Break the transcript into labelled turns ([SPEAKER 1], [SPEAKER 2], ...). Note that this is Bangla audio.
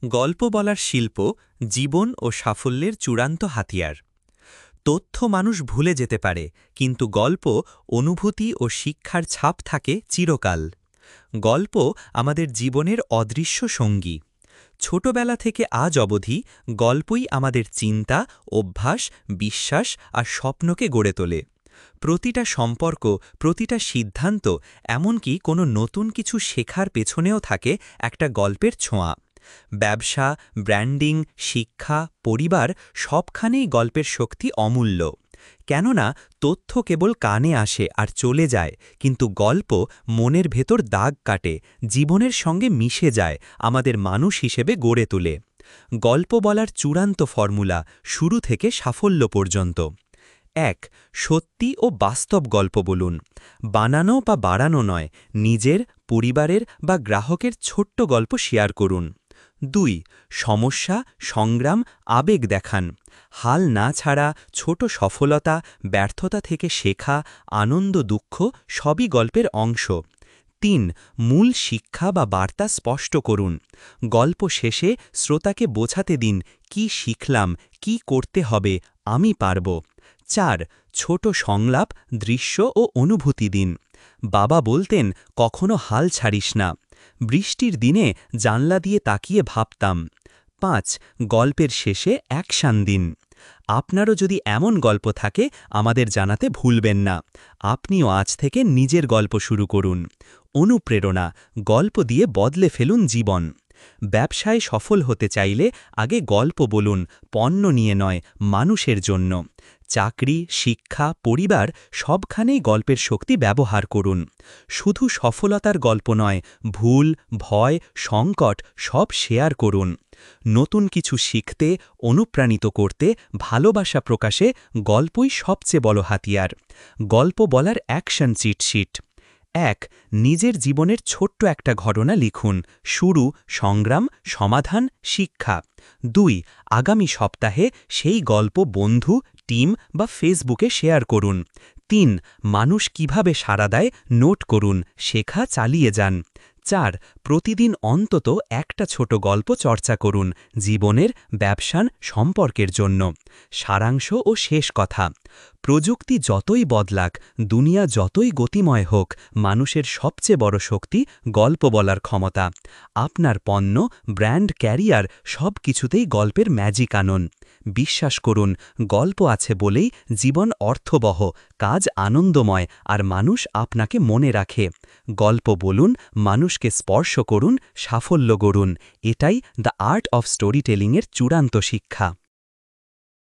[SPEAKER 1] গল্প বলার শিল্প জীবন ও সাফল্যের চূড়ান্ত হাতিয়ার। তথ্য মানুষ ভুলে যেতে পারে, কিন্তু গল্প অনুভূতি ও শিক্ষার ছাপ থাকে চিরকাল। গল্প আমাদের জীবনের অদৃশ্য সঙ্গী। ছোটবেলা থেকে আজ অবধি গল্পই আমাদের চিন্তা, অভ্যাস, বিশ্বাস আর স্বপ্নকে গড়ে তোলে। প্রতিটা সম্পর্ক, প্রতিটা সিদ্ধান্ত, এমনকি কোনো নতুন কিছু শেখার পেছনেও থাকে একটা গল্পের ছোঁয়া। ব্যবসা, ব্র্যান্ডিং, শিক্ষা, পরিবার সবখানেই গল্পের শক্তি অমূল্য। কেননা তথ্য কেবল কানে আসে আর চলে যায়, কিন্তু গল্প মনের ভেতর দাগ কাটে, জীবনের সঙ্গে মিশে যায়, আমাদের মানুষ হিসেবে গড়ে তোলে। গল্প বলার চূড়ান্ত ফর্মুলা, শুরু থেকে সাফল্য পর্যন্ত। ১. সত্যি ও বাস্তব গল্প বলুন। বানানো বা বাড়ানো নয়, নিজের, পরিবারের বা গ্রাহকের ছোট্ট গল্প শেয়ার করুন। ২. সমস্যা, সংগ্রাম, আবেগ দেখান। হাল না ছাড়া ছোট সফলতা, ব্যর্থতা থেকে শেখা, আনন্দ, দুঃখ সবই গল্পের অংশ। ৩. মূল শিক্ষা বা বার্তা স্পষ্ট করুন। গল্প শেষে শ্রোতাকে বোঝাতে দিন, কি শিখলাম, কি করতে হবে, আমি পারব। ৪. ছোট সংলাপ, দৃশ্য ও অনুভূতি দিন। বাবা বলতেন, কখনো হাল ছাড়িস না। বৃষ্টির দিনে জানলা দিয়ে তাকিয়ে ভাবতাম। ৫. গল্পের শেষে অ্যাকশন দিন। আপনারও যদি এমন গল্প থাকে, আমাদের জানাতে ভুলবেন না। আপনিও আজ থেকে নিজের গল্প শুরু করুন। অনুপ্রেরণা, গল্প দিয়ে বদলে ফেলুন জীবন। ব্যবসায় সফল হতে চাইলে আগে গল্প বলুন, পণ্য নিয়ে নয়, মানুষের জন্য। চাকরি, শিক্ষা, পরিবার সবখানেই গল্পের শক্তি ব্যবহার করুন। শুধু সফলতার গল্প নয়, ভুল, ভয়, সংকট সব শেয়ার করুন। নতুন কিছু শিখতে, অনুপ্রাণিত করতে, ভালোবাসা প্রকাশে গল্পই সবচেয়ে বড় হাতিয়ার। গল্প বলার অ্যাকশন চিটশিট। ১. নিজের জীবনের ছোট্ট একটা ঘটনা লিখুন। শুরু, সংগ্রাম, সমাধান, শিক্ষা। ২. আগামী সপ্তাহে সেই গল্প বন্ধু, টিম বা ফেসবুকে শেয়ার করুন। ৩. মানুষ কিভাবে সাড়া দেয় নোট করুন, শেখা চালিয়ে যান। ৪. প্রতিদিন অন্তত একটা ছোট গল্প চর্চা করুন, জীবনের, ব্যবসার, সম্পর্কের জন্য। সারাংশ ও শেষ কথা। প্রযুক্তি যতই বদলাক, দুনিয়া যতই গতিময় হোক, মানুষের সবচেয়ে বড় শক্তি গল্প বলার ক্ষমতা। আপনার পণ্য, ব্র্যান্ড, ক্যারিয়ার সব কিছুতেই গল্পের ম্যাজিক আনুন। বিশ্বাস করুন, গল্প আছে বলেই জীবন অর্থবহ, কাজ আনন্দময় আর মানুষ আপনাকে মনে রাখে। গল্প বলুন, মানুষকে স্পর্শ করুন, সাফল্য গড়ুন। এটাই দ্য আর্ট অফ স্টোরি টেলিংয়ের চূড়ান্ত শিক্ষা।